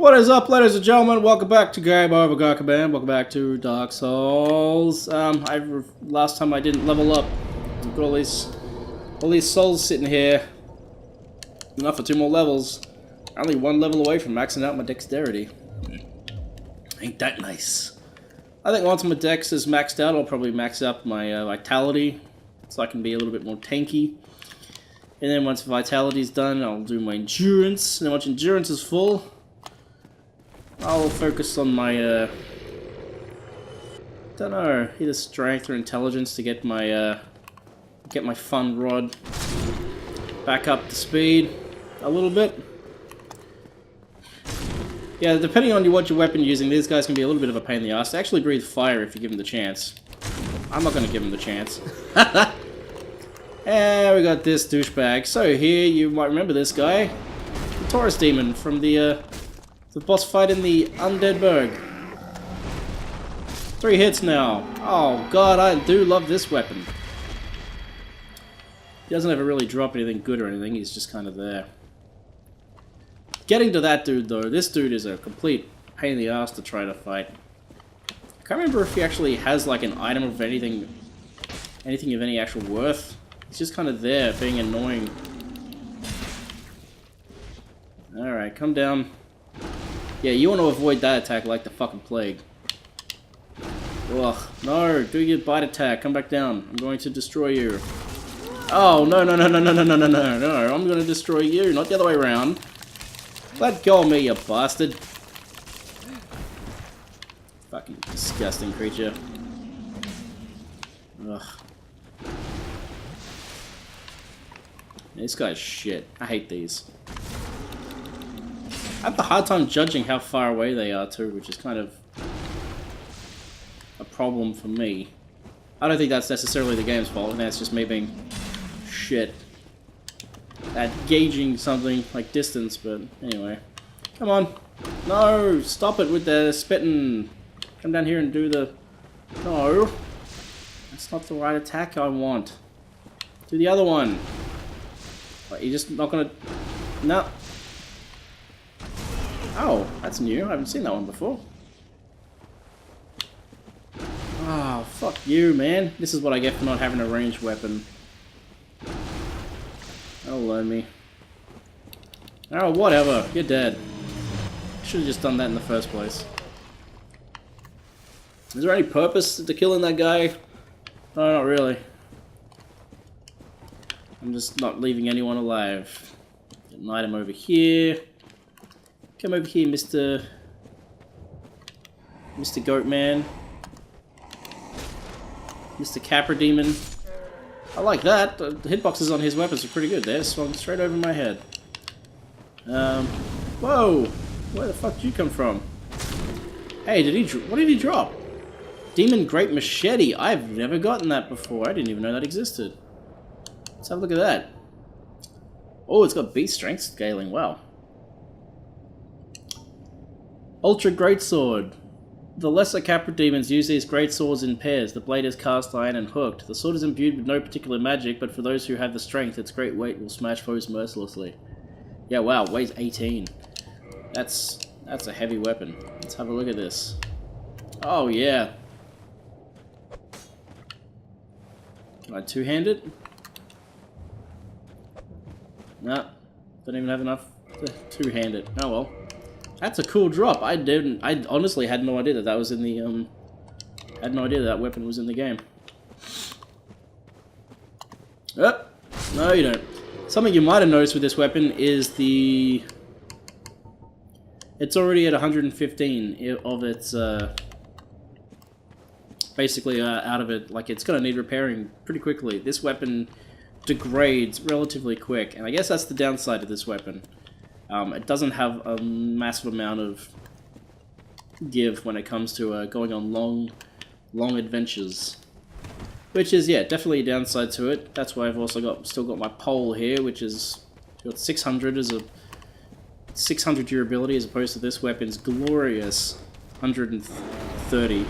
What is up, ladies and gentlemen? Welcome back to Game Over Gakaban. Welcome back to Dark Souls. Last time I didn't level up. I've got all these souls sitting here. Enough for 2 more levels. Only 1 level away from maxing out my dexterity. Ain't that nice? I think once my dex is maxed out, I'll probably max up my vitality, so I can be a little bit more tanky. And then once vitality's done, I'll do my endurance. And then once endurance is full, I'll focus on my, don't know, either strength or intelligence to get my fun rod back up to speed a little bit. Yeah, depending on what your weapon you're using, these guys can be a little bit of a pain in the ass. They actually breathe fire if you give them the chance. I'm not going to give them the chance. And we got this douchebag. So here, you might remember this guy. The Taurus Demon from the boss fight in the Undead Berg. 3 hits now. Oh god, I do love this weapon. He doesn't ever really drop anything good or anything, he's just kind of there. Getting to that dude though, this dude is a complete pain in the ass to try to fight. I can't remember if he actually has like an item of anything of any actual worth. He's just kind of there, being annoying. Alright, come down. Yeah, you want to avoid that attack like the fucking plague. Ugh, no, do your bite attack, come back down. I'm going to destroy you. Oh, no, no, no, no, no, no, no, no, no, no, I'm going to destroy you, not the other way around. Let go of me, you bastard. Fucking disgusting creature. Ugh. This guy's shit. I hate these. I have a hard time judging how far away they are too, which is kind of a problem for me. I don't think that's necessarily the game's fault, I think that's just me being shit at gauging something like distance, but anyway. Come on. No! Stop it with the spitting. Come down here and do the... No! That's not the right attack I want. Do the other one. What, you're just not gonna... No. Oh, that's new. I haven't seen that one before. Oh, fuck you, man. This is what I get for not having a ranged weapon. That'll learn me. Oh, whatever. You're dead. Should have just done that in the first place. Is there any purpose to killing that guy? No, not really. I'm just not leaving anyone alive. Get an item over here. Come over here, Mr. Goatman. Mr. Capra Demon. I like that. The hitboxes on his weapons are pretty good there. Swung straight over my head. Whoa! Where the fuck did you come from? Hey, what did he drop? Demon Great Machete. I've never gotten that before. I didn't even know that existed. Let's have a look at that. Oh, it's got beast strength scaling. Wow. Ultra Greatsword. The lesser Capra demons use these great swords in pairs. The blade is cast iron and hooked. The sword is imbued with no particular magic, but for those who have the strength, its great weight will smash foes mercilessly. Yeah, wow, weighs 18. That's a heavy weapon. Let's have a look at this. Oh, yeah. Can I two-hand it? Nah, don't even have enough to two-hand it. Oh well. That's a cool drop. I honestly had no idea that was in the, had no idea that weapon was in the game. Oh, no you don't. Something you might have noticed with this weapon is it's already at 115 of its, basically out of it, like it's gonna need repairing pretty quickly. This weapon degrades relatively quick, and I guess that's the downside of this weapon. It doesn't have a massive amount of give when it comes to going on long adventures. Which is, yeah, definitely a downside to it. That's why I've also still got my pole here, which is got 600 as a 600 durability as opposed to this weapon's glorious 130.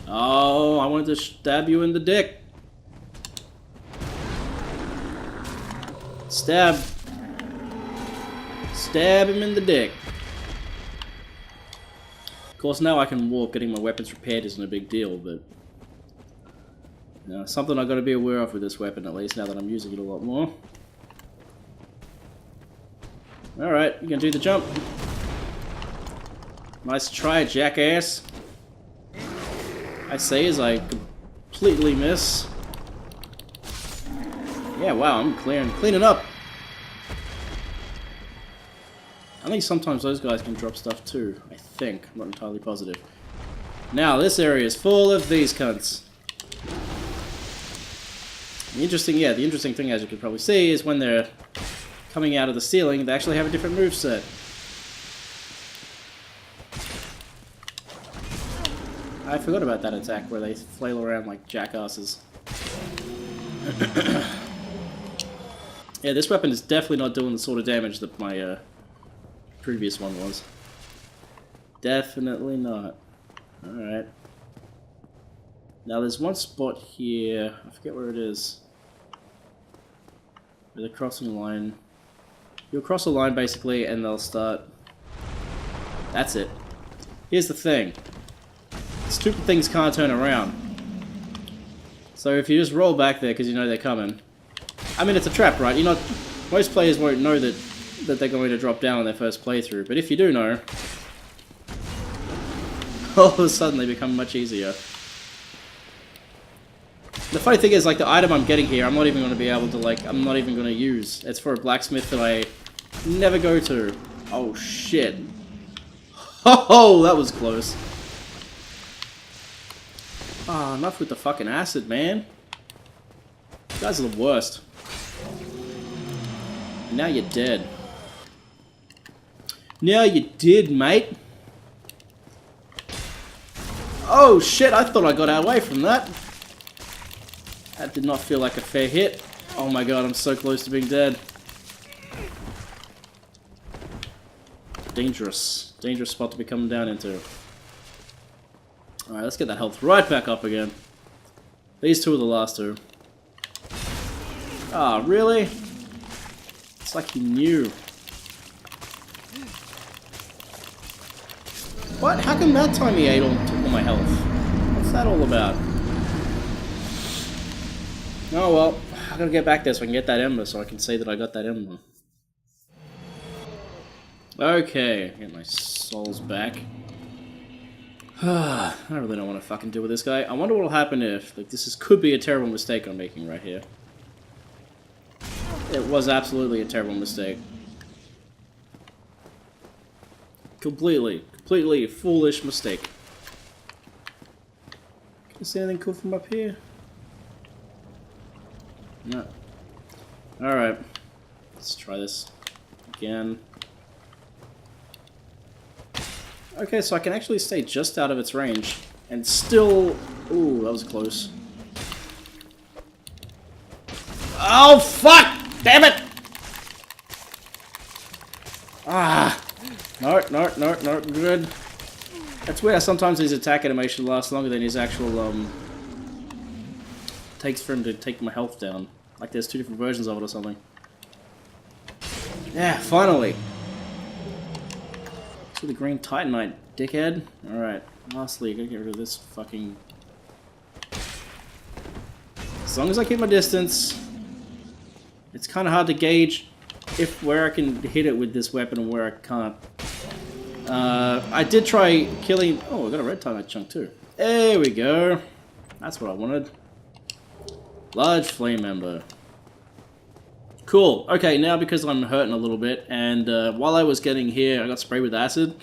Oh, I wanted to stab you in the dick. Stab. Stab him in the dick. Of course, now I can walk. Getting my weapons repaired isn't a big deal, but something I've got to be aware of with this weapon, at least now that I'm using it a lot more. Alright, you can do the jump. Nice try, jackass. I say as I completely miss. Yeah, wow, I'm cleaning up. I think sometimes those guys can drop stuff too. I think. I'm not entirely positive. Now, this area is full of these cunts. The interesting thing, as you can probably see, is when they're coming out of the ceiling, they actually have a different moveset. I forgot about that attack where they flail around like jackasses. Yeah, this weapon is definitely not doing the sort of damage that my previous one was. Definitely not. Alright. Now there's one spot here, I forget where it is. Where they're crossing a line. You'll cross a line basically and they'll start... That's it. Here's the thing. Stupid things can't turn around. So if you just roll back there because you know they're coming... I mean, it's a trap, right? Most players won't know that they're going to drop down on their first playthrough, but if you do know... all of a sudden they become much easier. The funny thing is, like, the item I'm getting here, I'm not even going to be able to, like, I'm not even going to use. It's for a blacksmith that I never go to. Oh, shit. Oh, that was close. Ah, enough with the fucking acid, man. You guys are the worst. And now you're dead. Now you're dead, mate. Oh, shit, I thought I got away from that. That did not feel like a fair hit. Oh my god, I'm so close to being dead. Dangerous. Dangerous spot to be coming down into. Alright, let's get that health right back up again. These two are the last two. Ah, really? It's like he knew. What? How come that time he ate all my health? What's that all about? Oh well, I gotta get back there so I can get that ember, so I can say that I got that ember. Okay, get my souls back. I really don't want to fucking deal with this guy. I wonder what'll happen if, like, could be a terrible mistake I'm making right here. It was absolutely a terrible mistake. Completely foolish mistake. Can you see anything cool from up here? No. Alright. Let's try this again. Okay, so I can actually stay just out of its range and still... Ooh, that was close. Oh, fuck! Damn it! Ah! No, good. That's where sometimes his attack animation lasts longer than his actual, takes for him to take my health down. Like there's two different versions of it or something. Yeah, finally! To the green titanite, dickhead. Alright, lastly, gotta get rid of this fucking... As long as I keep my distance, it's kind of hard to gauge where I can hit it with this weapon and where I can't. I did try killing... Oh, I got a red titanite chunk too. There we go. That's what I wanted. Large flame ember. Cool. Okay, now because I'm hurting a little bit, and while I was getting here, I got sprayed with acid.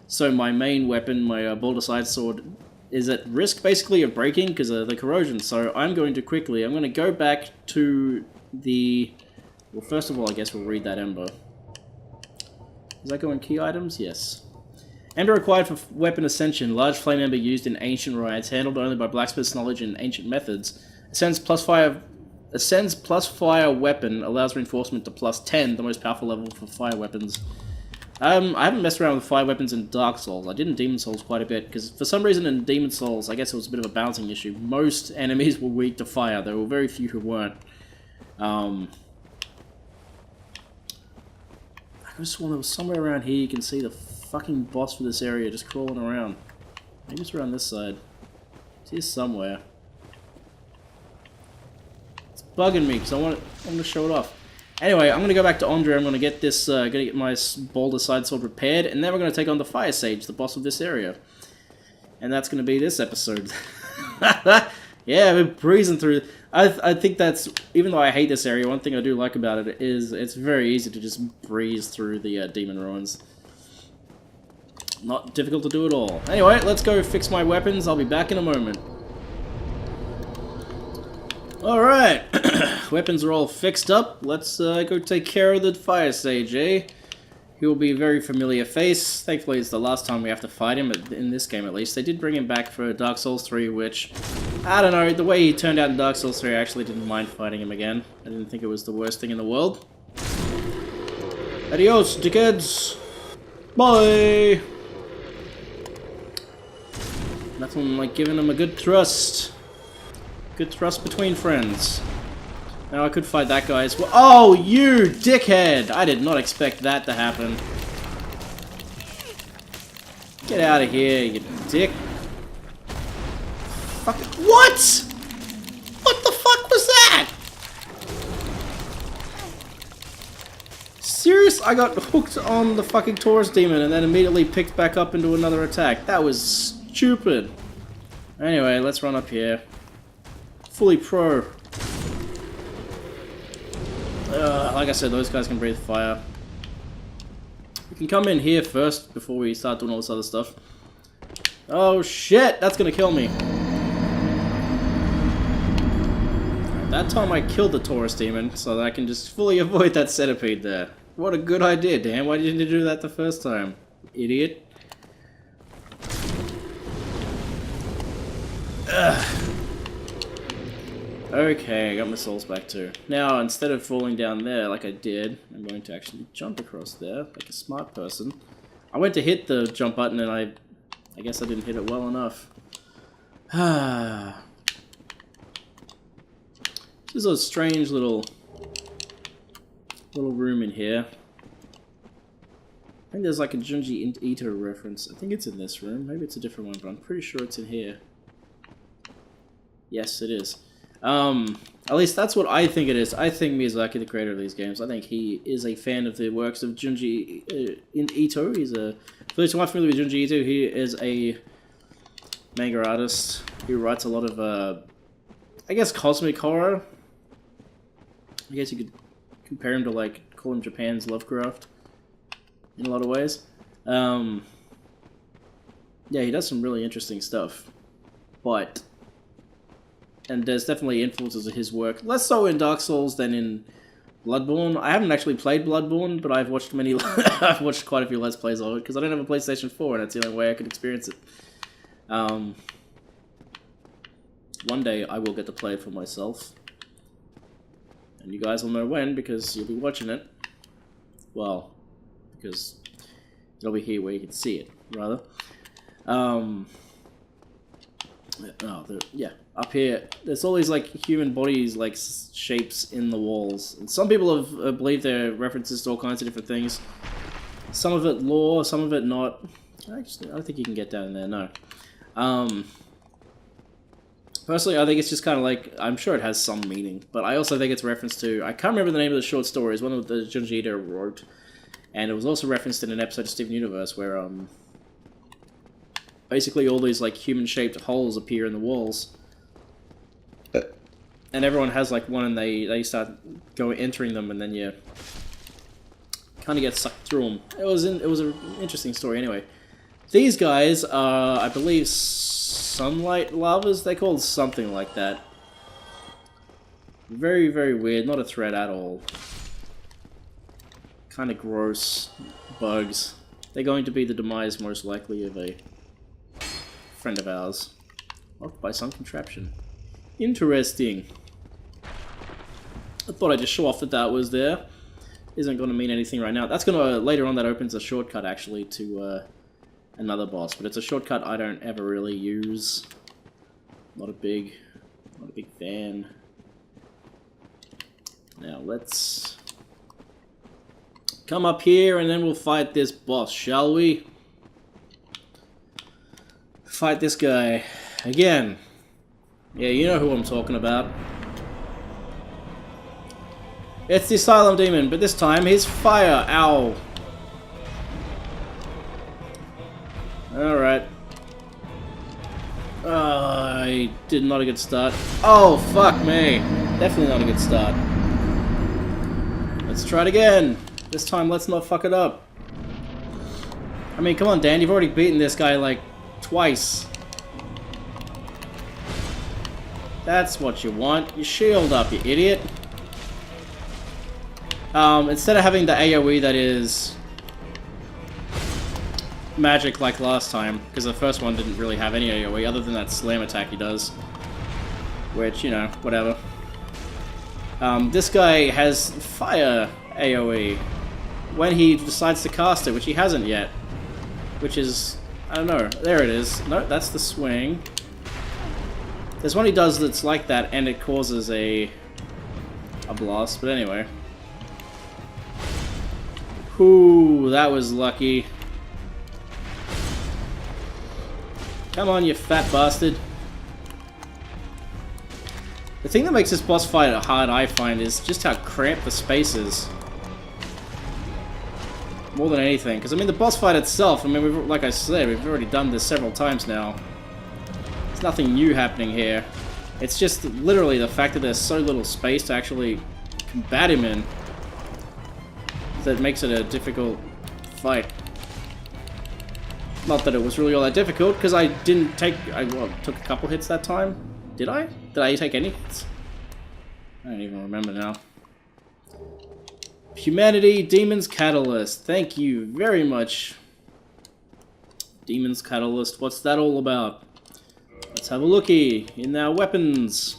So my main weapon, my Baldurcite sword, is at risk basically of breaking because of the corrosion. So I'm going to go back to the... Well, first of all, I guess we'll read that ember. Does that go in key items? Yes. Ember required for weapon ascension. Large flame ember used in ancient rites, handled only by blacksmith's knowledge and ancient methods. Ascends plus fire weapon, allows reinforcement to plus 10, the most powerful level for fire weapons. I haven't messed around with fire weapons in Dark Souls. I did in Demon Souls quite a bit, because for some reason in Demon Souls, I guess it was a bit of a balancing issue. Most enemies were weak to fire. There were very few who weren't. I I just sworn there was somewhere around here you can see the fucking boss for this area just crawling around. Maybe it's around this side. It's here somewhere. It's bugging me because I want to show it off. Anyway, I'm gonna go back to Andre. I'm gonna get this, gonna get my Boulder Side Sword repaired, and then we're gonna take on the Fire Sage, the boss of this area. And that's gonna be this episode. Yeah, we're breezing through. I think that's, even though I hate this area, one thing I do like about it is it's very easy to just breeze through the Demon Ruins. Not difficult to do at all. Anyway, let's go fix my weapons. I'll be back in a moment. Alright, weapons are all fixed up. Let's go take care of the Fire Sage, eh? He will be a very familiar face. Thankfully, it's the last time we have to fight him, in this game at least. They did bring him back for Dark Souls 3, which, I don't know, the way he turned out in Dark Souls 3, I actually didn't mind fighting him again. I didn't think it was the worst thing in the world. Adios, dickheads! Bye! Nothing like giving him a good thrust. Good thrust between friends. Now I could fight that guy as well. Oh, you dickhead! I did not expect that to happen. Get out of here, you dick. Fuck it. What? What the fuck was that? Serious? I got hooked on the fucking Taurus Demon and then immediately picked back up into another attack. That was stupid. Anyway, let's run up here. Fully pro. Like I said, those guys can breathe fire. We can come in here first before we start doing all this other stuff. Oh shit, that's gonna kill me. That time I killed the Taurus Demon, so that I can just fully avoid that centipede there. What a good idea, Dan. Why didn't you do that the first time? Idiot. Ugh. Okay, I got my souls back too. Now, instead of falling down there like I did, I'm going to actually jump across there like a smart person. I went to hit the jump button and I guess I didn't hit it well enough. There's a strange little room in here. I think there's like a Junji Ito reference. I think it's in this room. Maybe it's a different one, but I'm pretty sure it's in here. Yes, it is. At least that's what I think it is. I think Miyazaki, the creator of these games, I think he is a fan of the works of Junji Ito. He's a... For those who aren't familiar with Junji Ito, he is a manga artist who writes a lot of, I guess, cosmic horror. I guess you could compare him to, like, call him Japan's Lovecraft in a lot of ways. Yeah, he does some really interesting stuff. But... And there's definitely influences of his work, less so in Dark Souls than in Bloodborne. I haven't actually played Bloodborne, but I've watched many. I've watched quite a few Let's Plays of it because I don't have a PlayStation 4, and that's the only way I could experience it. One day I will get to play it for myself, and you guys will know when because you'll be watching it. Well, because it'll be here where you can see it, rather. Yeah, up here, there's all these, like, human bodies, like, shapes in the walls. And some people have believed they're references to all kinds of different things. Some of it lore, some of it not. Actually, I don't think you can get down in there, no. Personally, I think it's just kind of like, I'm sure it has some meaning, but I also think it's a reference to, I can't remember the name of the short story, it's one of the Junji Ito wrote, and it was also referenced in an episode of Steven Universe where, basically all these, like, human-shaped holes appear in the walls. And everyone has, like, one and they start entering them and then you kind of get sucked through them. It was an interesting story anyway. These guys are, I believe, sunlight lavas? They're called something like that. Very, very weird. Not a threat at all. Kind of gross bugs. They're going to be the demise, most likely, of a friend of ours. Locked by some contraption. Interesting. I thought I'd just show off that that was there. Isn't going to mean anything right now. That's going to, later on, that opens a shortcut, actually, to another boss. But it's a shortcut I don't ever really use. Not a big fan. Now, let's come up here and then we'll fight this boss, shall we? Fight this guy. Again. Yeah, you know who I'm talking about. It's the Asylum Demon, but this time he's fire. Ow. Alright. I did not a good start. Oh, fuck me. Definitely not a good start. Let's try it again. This time, let's not fuck it up. I mean, come on, Dan. You've already beaten this guy, like, twice. That's what you want. You shield up, you idiot. Instead of having the AoE that is magic like last time, because the first one didn't really have any AoE other than that slam attack he does, which, you know, whatever. This guy has fire AoE when he decides to cast it, which he hasn't yet, which is, I don't know, there it is. No, that's the swing. There's one he does that's like that and it causes a blast, but anyway. Ooh, that was lucky. Come on, you fat bastard. The thing that makes this boss fight hard, I find, is just how cramped the space is. More than anything. Because, I mean, the boss fight itself, I mean, like I said, we've already done this several times now. There's nothing new happening here. It's just literally the fact that there's so little space to actually combat him in that makes it a difficult fight. Not that it was really all that difficult, because I didn't take... I took a couple hits that time. Did I? Did I take any hits? I don't even remember now. Humanity, Demon's Catalyst. Thank you very much. Demon's Catalyst, what's that all about? Let's have a looky in our weapons.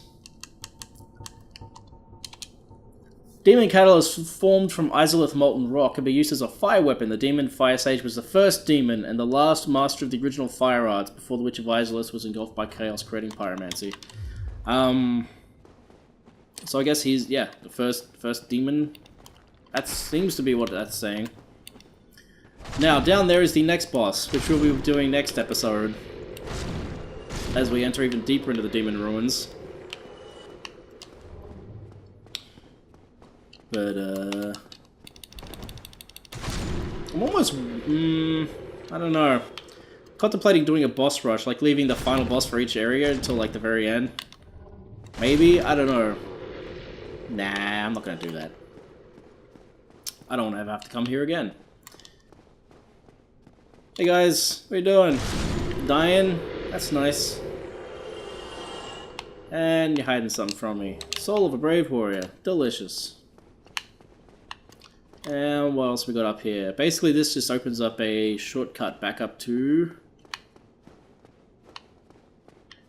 Demon Catalyst formed from Izalith Molten Rock can be used as a fire weapon. The Demon Fire Sage was the first demon and the last master of the original fire arts before the Witch of Izalith was engulfed by chaos, creating pyromancy. So I guess he's, yeah, the first demon. That seems to be what that's saying. Now, down there is the next boss, which we'll be doing next episode, as we enter even deeper into the Demon Ruins. But, I'm almost, I don't know. Contemplating doing a boss rush, like leaving the final boss for each area until, like, the very end. Maybe? I don't know. Nah, I'm not gonna do that. I don't ever have to come here again. Hey guys, what are you doing? Dying? That's nice. And you're hiding something from me. Soul of a Brave Warrior. Delicious. And what else we got up here? Basically this just opens up a shortcut back up to...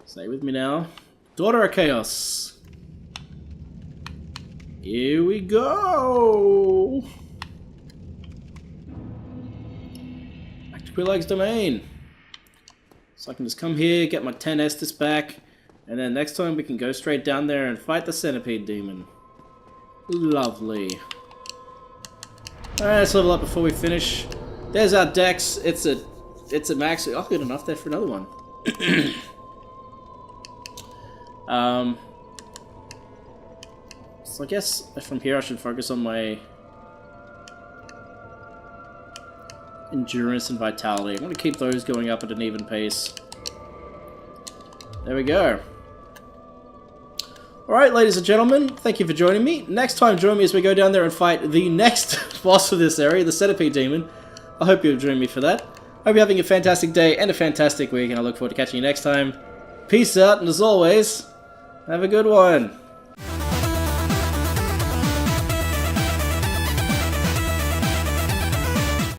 Stay with me now. Daughter of Chaos. Here we go! Back to Quillag's Domain. So I can just come here, get my 10 Estus back, and then next time we can go straight down there and fight the Centipede Demon. Lovely. Alright, let's level up before we finish. There's our Dex. It's a max. Oh, good enough there for another one. So I guess from here I should focus on my endurance and vitality. I'm going to keep those going up at an even pace. There we go. Alright, ladies and gentlemen, thank you for joining me. Next time, join me as we go down there and fight the next boss of this area, the Centipede Demon. I hope you'll join me for that. Hope you're having a fantastic day and a fantastic week, and I look forward to catching you next time. Peace out, and as always, have a good one.